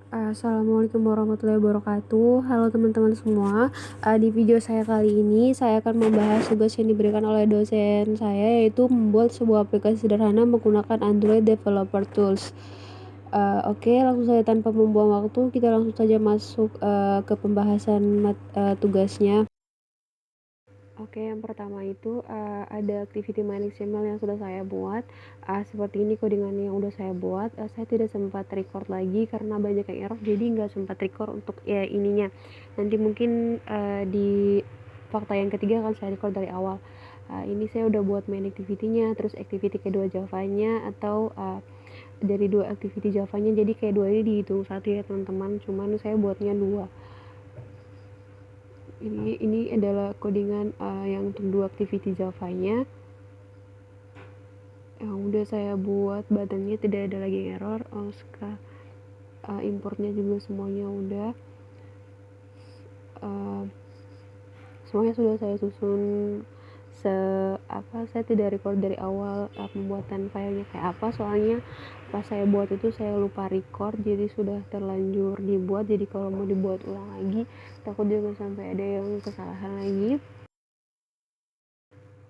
Assalamualaikum warahmatullahi wabarakatuh. Halo teman-teman semua. Di video saya kali ini saya akan membahas tugas yang diberikan oleh dosen saya, yaitu membuat sebuah aplikasi sederhana menggunakan Android Developer Tools. Oke, langsung saja tanpa membuang waktu, kita langsung saja masuk ke pembahasan tugasnya. Oke, yang pertama itu ada activity main XML yang sudah saya buat. Seperti ini codingan yang udah saya buat. Saya tidak sempat record lagi karena banyak yang error, jadi nggak sempat record untuk ininya. Nanti mungkin di fakta yang ketiga akan saya record dari awal. Ini saya udah buat main activity-nya, terus activity kedua Java-nya, atau dari dua activity Java-nya, jadi kayak dua ini dihitung satu ya teman-teman, cuman saya buatnya dua. Ini adalah codingan yang untuk dua activity Java-nya yang udah saya buat, buttonnya tidak ada lagi error. Importnya juga semuanya udah, semuanya sudah saya susun. Saya tidak record dari awal pembuatan filenya kayak apa, soalnya pas saya buat itu saya lupa record, jadi sudah terlanjur dibuat. Jadi kalau mau dibuat ulang lagi, takut jangan sampai ada yang kesalahan lagi.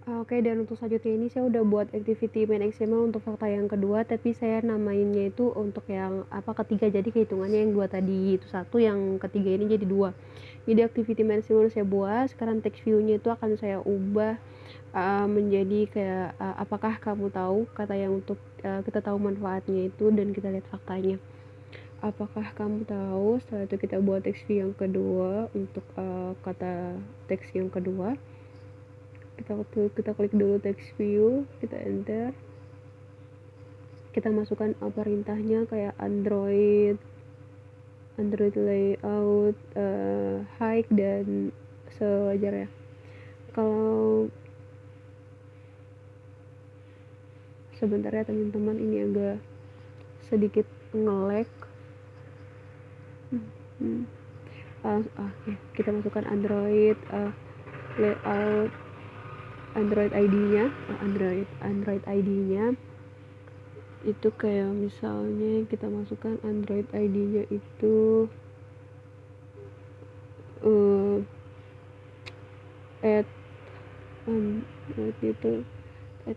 Oke, dan untuk selanjutnya ini saya udah buat activity main XML untuk fakta yang kedua, tapi saya namainnya itu untuk yang ketiga, jadi kehitungannya yang dua tadi itu satu, yang ketiga ini jadi dua. Jadi activity main XML saya buat, sekarang text view-nya itu akan saya ubah menjadi kayak apakah kamu tahu, kata yang untuk kita tahu manfaatnya itu dan kita lihat faktanya. Apakah kamu tahu? Setelah itu kita buat text view yang kedua untuk kata teks yang kedua. Kita klik dulu text view, kita enter, kita masukkan perintahnya kayak Android layout, hike, dan sewajarnya. Kalau sebentar ya teman-teman, ini agak sedikit nge-lag. Kita masukkan Android layout, Android ID-nya, Android ID-nya itu kayak misalnya kita masukkan Android ID-nya itu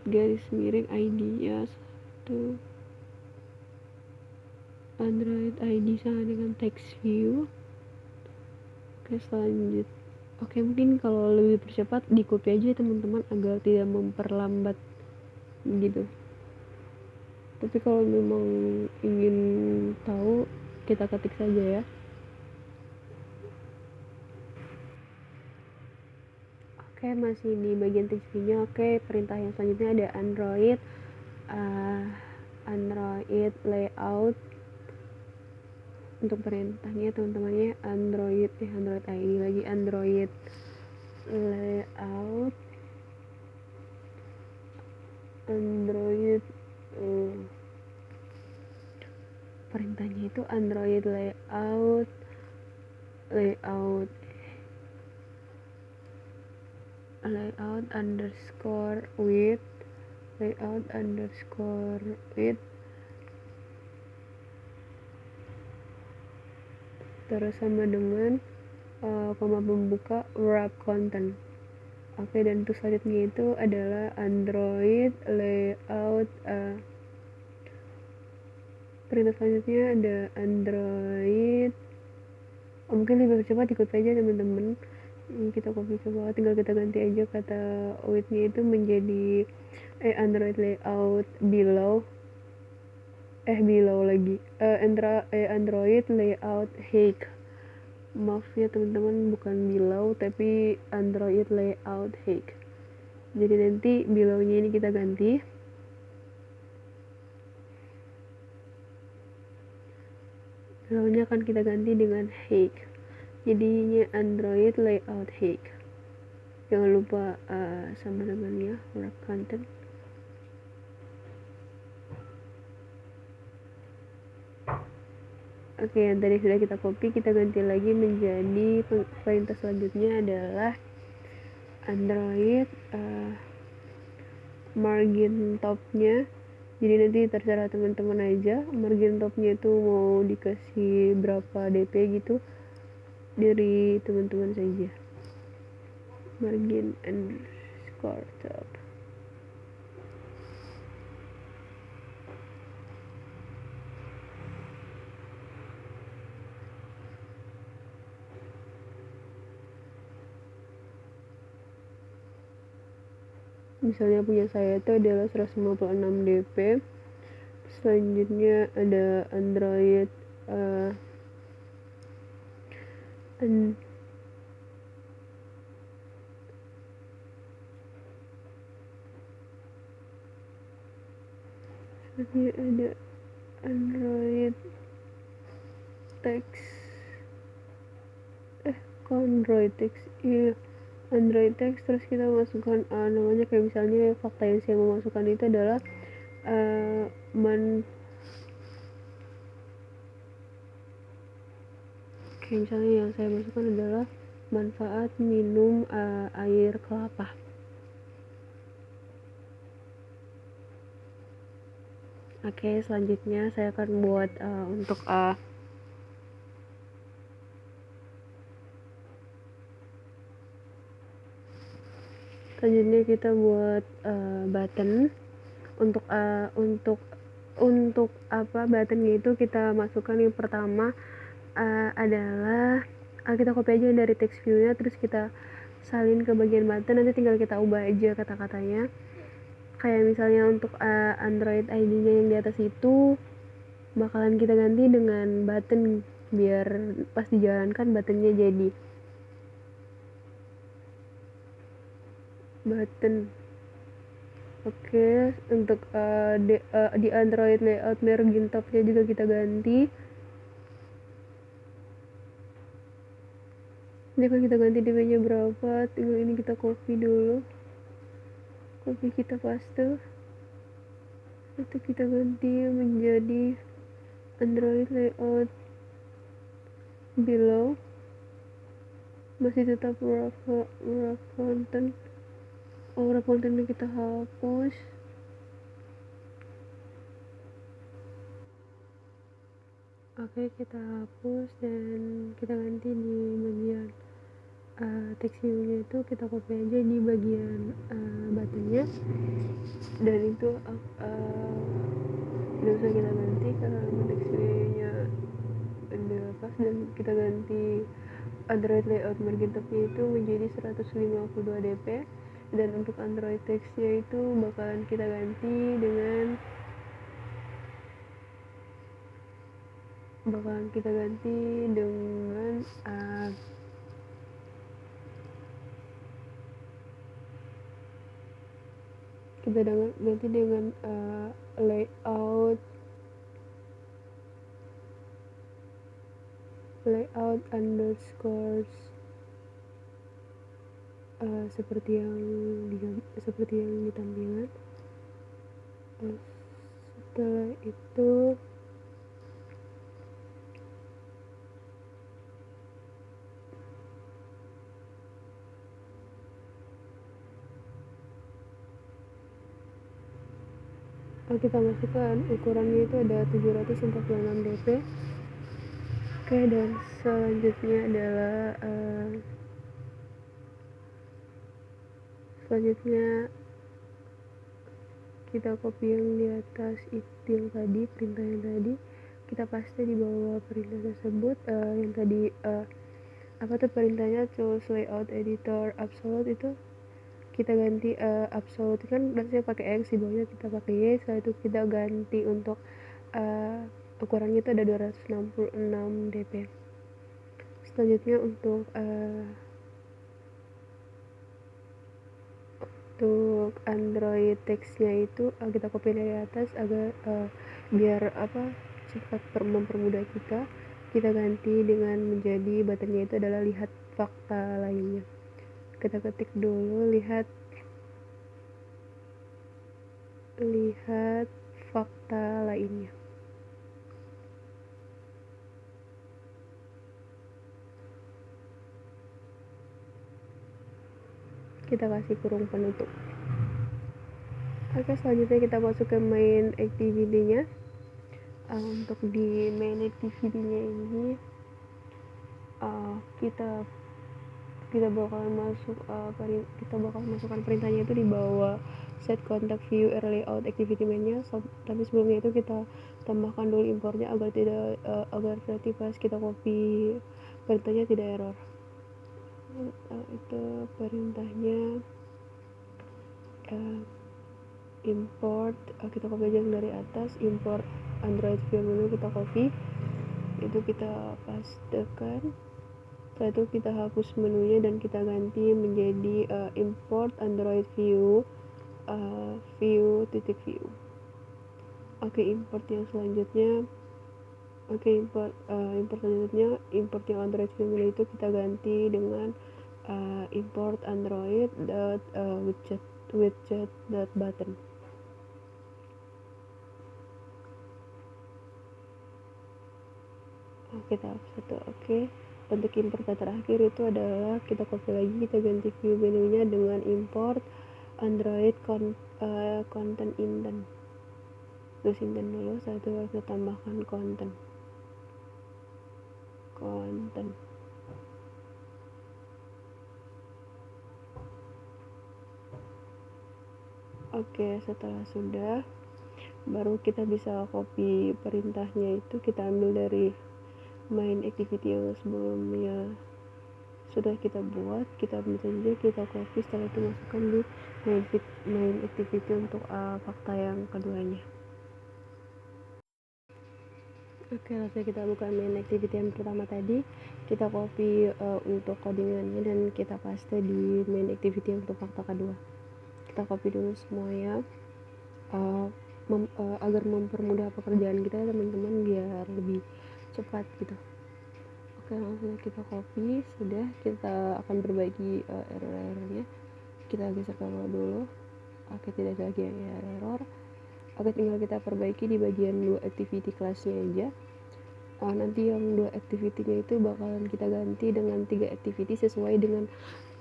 garis miring ID-nya satu, Android ID sama dengan text view. Oke, selanjut. Oke, mungkin kalau lebih percepat di copy aja teman-teman agar tidak memperlambat gitu. Tapi kalau memang ingin tahu, kita ketik saja ya. Oke, masih di bagian text view-nya. Oke, perintah yang selanjutnya ada Android layout. Untuk perintahnya teman-temannya Android ID lagi, Android layout, perintahnya itu Android layout underscore width, terus sama dengan koma pembuka wrap content. Oke, dan untuk selanjutnya itu adalah Android layout, perintah selanjutnya ada Android, mungkin lebih cepat ikut aja teman-teman. Kita copy ke bawah, tinggal kita ganti aja kata width-nya itu menjadi Android layout below lagi, Android layout height. Maaf ya teman-teman, bukan below tapi Android layout height. Jadi nanti below-nya ini kita ganti. Below-nya akan kita ganti dengan height. Jadinya Android layout height. Jangan lupa sama dengannya wrap content. Oke, yang tadi sudah kita copy, kita ganti lagi menjadi perintah selanjutnya adalah Android margin topnya Jadi nanti terserah teman-teman aja margin topnya itu mau dikasih berapa DP gitu, dari teman-teman saja. Margin underscore top. Misalnya punya saya itu adalah 156 DP. Selanjutnya ada Android selanjutnya ada Android text Android text, iya Android text. Terus kita masukkan namanya, kayak misalnya fakta yang saya mau masukkan itu adalah kayak misalnya yang saya masukkan adalah manfaat minum air kelapa. Oke, selanjutnya saya akan buat untuk selanjutnya kita buat button. Untuk buttonnya itu kita masukkan yang pertama adalah kita copy aja dari text view-nya, terus kita salin ke bagian button. Nanti tinggal kita ubah aja kata-katanya. Kayak misalnya untuk Android ID-nya yang di atas itu bakalan kita ganti dengan button, biar pas dijalankan buttonnya jadi button. Oke, untuk di Android layout margin topnya juga kita ganti. Ini kan kita ganti DP-nya berapa, tinggal ini kita copy dulu, kita paste, itu kita ganti menjadi Android layout below. Masih tetap wrap content. Wrap content kita hapus. Oke, kita hapus dan kita ganti di bagian text view-nya itu kita copy aja di bagian buttonnya, dan itu tidak usah kita ganti karena text view-nya udah pas. Dan kita ganti Android layout margin topnya itu menjadi 152 DP, dan untuk Android text-nya itu bakalan kita ganti dengan layout underscores seperti yang di tampilan. Setelah itu kita masukkan ukurannya itu ada 746 dp. Oke, dan selanjutnya adalah kita copy yang di atas itu, yang tadi perintah yang tadi kita paste di bawah perintah tersebut. Yang tadi perintahnya choose layout editor absolute, itu kita ganti absolute kan saya pakai X, di bawahnya kita pakai Y. Setelah itu kita ganti untuk ukurannya itu ada 266 dp. Selanjutnya untuk Android text-nya itu kita copy dari atas agar biar cepat mempermudah kita ganti dengan menjadi buttonnya itu adalah lihat fakta lainnya. Kita ketik dulu lihat fakta lainnya. Kita kasih kurung penutup. Oke, selanjutnya kita masuk ke main activity-nya. Untuk di main activity-nya ini kita bakal masukkan perintahnya itu di bawah set contact view early out activity mainnya. Tapi sebelumnya itu kita tambahkan dulu importnya agar nanti pas kita copy perintahnya tidak error. Itu perintahnya import, kita copy aja dari atas, import Android view menu, kita copy, itu kita pastekan. Setelah itu kita hapus menunya dan kita ganti menjadi import Android view view. Oke, import yang selanjutnya import yang Android view menu itu kita ganti dengan import Android widget button. Kita hapus itu. Oke, untuk import terakhir itu adalah kita copy lagi, kita ganti view menunya dengan import Android content indent. Terus indent dulu, setelah itu kita tambahkan konten. Oke, setelah sudah, baru kita bisa copy perintahnya itu, kita ambil dari main activity yang sebelumnya sudah kita buat, kita ambil saja, kita copy, setelah itu masukkan di main activity untuk fakta yang keduanya. Oke, langsung kita buka main activity yang pertama tadi, kita copy untuk codingannya dan kita paste di main activity untuk fakta kedua. Kita copy dulu semuanya agar mempermudah pekerjaan kita, teman-teman, biar lebih cepat gitu. Oke, langsung kita copy. Sudah, kita akan perbaiki error-errornya. Kita geser ke bawah dulu. Oke, tidak ada lagi yang error. Oke, tinggal kita perbaiki di bagian 2 activity kelasnya aja. Nanti yang 2 activity-nya itu bakalan kita ganti dengan 3 activity sesuai dengan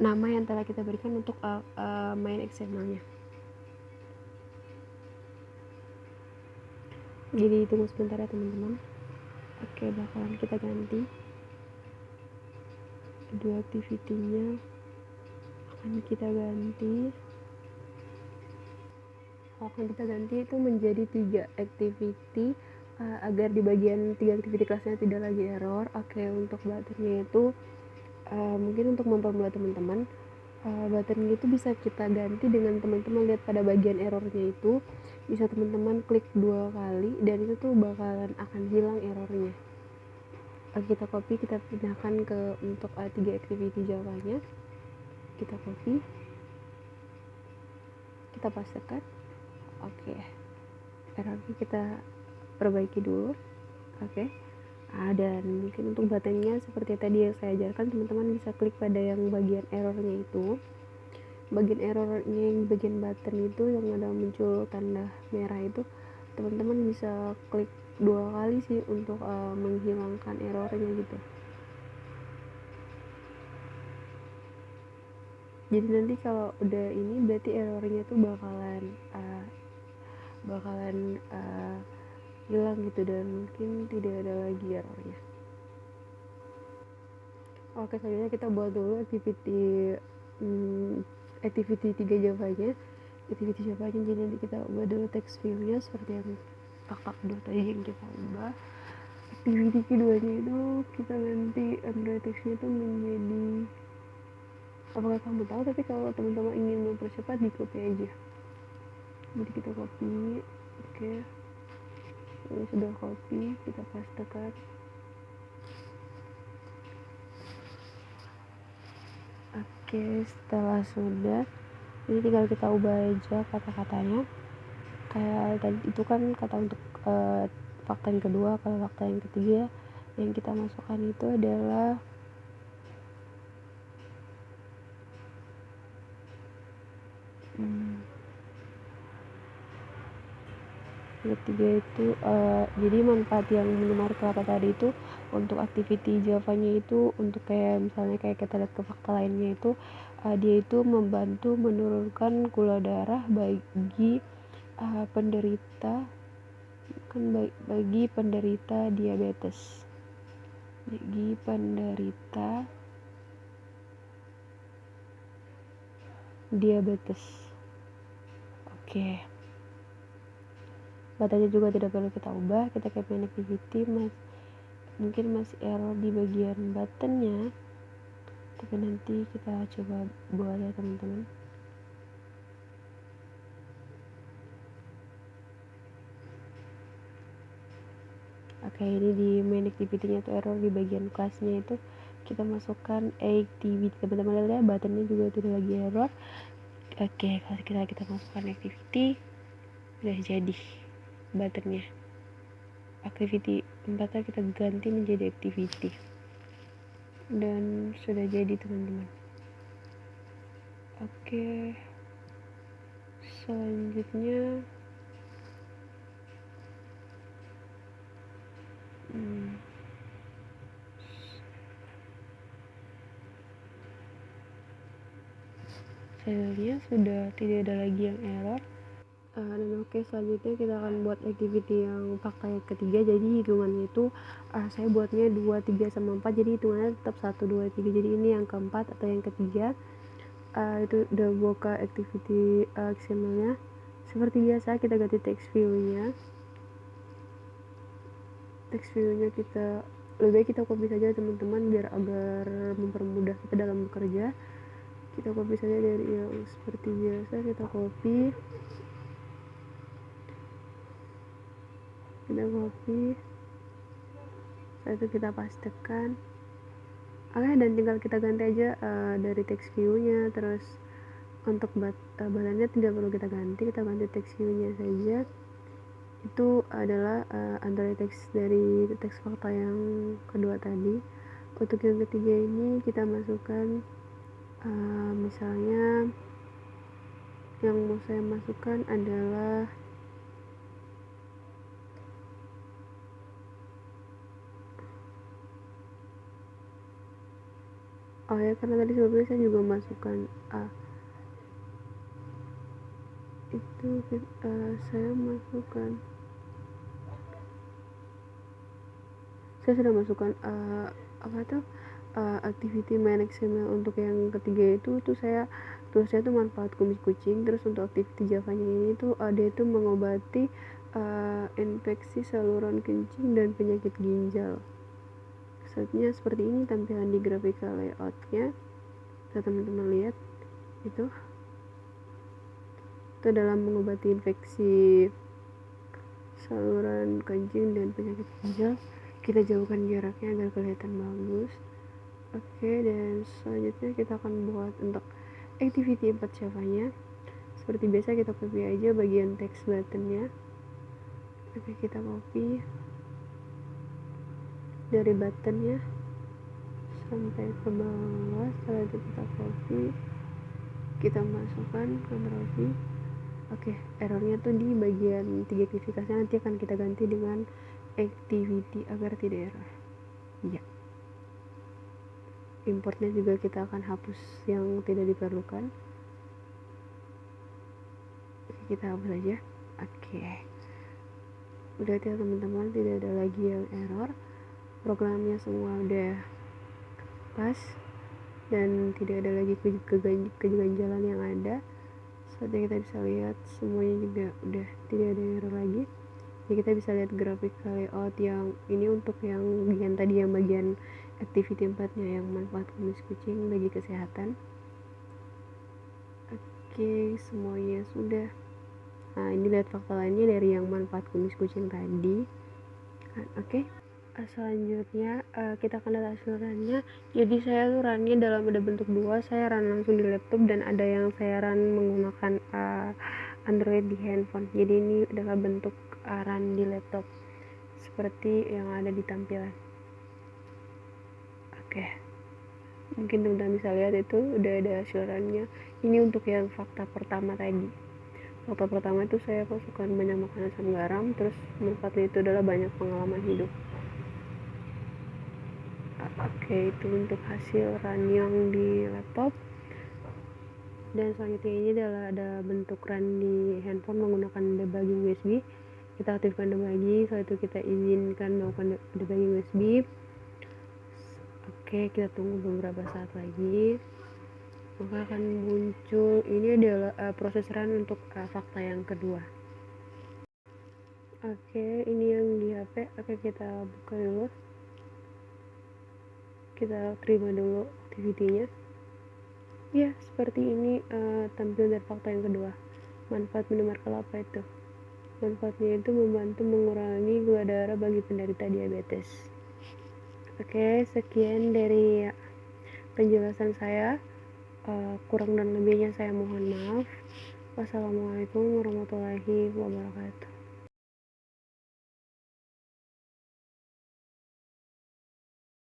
nama yang telah kita berikan untuk main XML-nya. Jadi tunggu sebentar ya, teman-teman. Oke, bakalan kita ganti 2 activity-nya, akan kita ganti itu menjadi 3 activity agar di bagian 3 activity kelasnya tidak lagi error. Oke, untuk buttonnya itu mungkin untuk mempermudah teman-teman, button itu bisa kita ganti dengan teman-teman lihat pada bagian errornya itu bisa teman-teman klik 2 kali dan itu tuh bakalan akan hilang errornya. Kita copy, kita pindahkan ke untuk 3 activity Java-nya, kita copy, kita pastekan. Oke, errornya kita perbaiki dulu. Oke. Dan mungkin untuk buttonnya seperti tadi yang saya ajarkan, teman-teman bisa klik pada yang bagian errornya itu. Bagian errornya yang bagian button itu yang ada muncul tanda merah itu, teman-teman bisa klik 2 kali sih untuk menghilangkan errornya gitu. Jadi nanti kalau udah ini berarti errornya tuh bakalan hilang gitu dan mungkin tidak ada lagi errornya. Oke, selanjutnya kita buat dulu activity 3 Java-nya. Activity Java-nya, jadi nanti kita ubah dulu text view-nya seperti yang kakak dulu tadi yang kita ubah. Activity keduanya itu kita ganti Android text-nya itu menjadi, apakah kamu tahu, tapi kalau teman-teman ingin mempercepat di copy aja. Jadi kita copy. Oke, ini sudah copy, kita pastekan. Oke, setelah sudah, ini tinggal kita ubah aja kata-katanya. Kayak tadi itu kan kata untuk fakta yang kedua. Kalau fakta yang ketiga yang kita masukkan itu adalah ketiga itu jadi manfaat yang mengemar kata tadi itu untuk activity Java-nya itu, untuk kayak misalnya kayak kita lihat ke fakta lainnya itu, dia itu membantu menurunkan gula darah bagi penderita kan bagi penderita diabetes. Bagi penderita diabetes. Oke. Batanya juga tidak perlu kita ubah, kita campaign activity mungkin masih error di bagian buttonnya, tapi nanti kita coba buat ya teman-teman. Oke, ini di main activity-nya tuh error di bagian kelasnya itu kita masukkan activity. Teman-teman lihat ya, buttonnya juga tidak lagi error. Oke, kalau kita masukkan activity, udah jadi buttonnya. Activity 4 kita ganti menjadi activity, dan sudah jadi teman-teman. Oke, selanjutnya hasilnya sudah tidak ada lagi yang error. Dan oke, selanjutnya kita akan buat activity yang fakta yang ketiga. Jadi hitungannya itu saya buatnya 2, 3, sama 4, jadi hitungannya tetap 1, 2, 3. Jadi ini yang keempat atau yang ketiga. Itu udah buka activity XML-nya. Seperti biasa kita ganti text view-nya. Text view-nya kita lebih baik kita copy saja teman-teman, biar agar mempermudah kita dalam bekerja. Kita copy saja dari yang seperti biasa, kita copy. Setelah itu kita pastekan. Oke, dan tinggal kita ganti aja dari text view-nya. Terus untuk batannya tidak perlu kita ganti text view-nya saja. Itu adalah antara teks dari teks fakta yang kedua tadi. Untuk yang ketiga ini kita masukkan misalnya yang mau saya masukkan adalah karena tadi sebelumnya saya juga masukkan itu saya sudah masukkan activity main XML untuk yang ketiga itu saya tulisnya itu manfaat kumis kucing. Terus untuk activity Java-nya ini tuh dia itu mengobati infeksi saluran kencing dan penyakit ginjal. Selanjutnya seperti ini tampilan di graphical layout-nya. Bisa teman-teman lihat itu dalam mengobati infeksi saluran kencing dan penyakit ginjal. Kita jauhkan jaraknya agar kelihatan bagus. Oke, dan selanjutnya kita akan buat untuk activity 4 Java-nya. Seperti biasa kita copy aja bagian text button-nya. Oke, kita copy dari buttonnya sampai ke bawah. Setelah itu kita copy, kita masukkan Ctrl V. Oke, errornya tuh di bagian 3 aktivitasnya, nanti akan kita ganti dengan activity agar tidak error. Ya, importnya juga kita akan hapus yang tidak diperlukan. Oke, kita hapus aja. Oke, udah ya teman-teman, tidak ada lagi yang error. Programnya semua udah pas dan tidak ada lagi keganjalan yang ada. Seperti kita bisa lihat semuanya juga udah tidak ada error lagi. Jadi kita bisa lihat graphical layout yang ini untuk yang bagian tadi, yang bagian activity 4-nya yang manfaat kumis kucing bagi kesehatan. Oke, semuanya sudah. Nah, ini lihat fakta lainnya dari yang manfaat kumis kucing tadi. Oke. Selanjutnya kita akan lihat hasil runnya. Jadi saya runnya dalam ada bentuk 2, saya run langsung di laptop, dan ada yang saya run menggunakan Android di handphone. Jadi ini adalah bentuk run di laptop seperti yang ada di tampilan. Oke, mungkin teman-teman bisa lihat itu udah ada hasil runnya. Ini untuk yang fakta pertama tadi. Fakta pertama itu saya masukkan banyak makanan asam garam, terus manfaatnya itu adalah banyak pengalaman hidup. Oke, itu untuk hasil run yang di laptop. Dan selanjutnya ini adalah ada bentuk run di handphone menggunakan debugging USB. Kita aktifkan debugging, setelah itu kita izinkan melakukan debugging USB. Oke, kita tunggu beberapa saat lagi, maka akan muncul ini adalah proses run untuk fakta yang kedua. Oke, ini yang di HP. Oke, kita buka dulu, kita terima dulu activity-nya. Ya, seperti ini tampil dari fakta yang kedua. Manfaat minum air kelapa itu, manfaatnya itu membantu mengurangi gula darah bagi penderita diabetes. Oke, sekian dari penjelasan saya. Kurang dan lebihnya saya mohon maaf. Wassalamualaikum warahmatullahi wabarakatuh.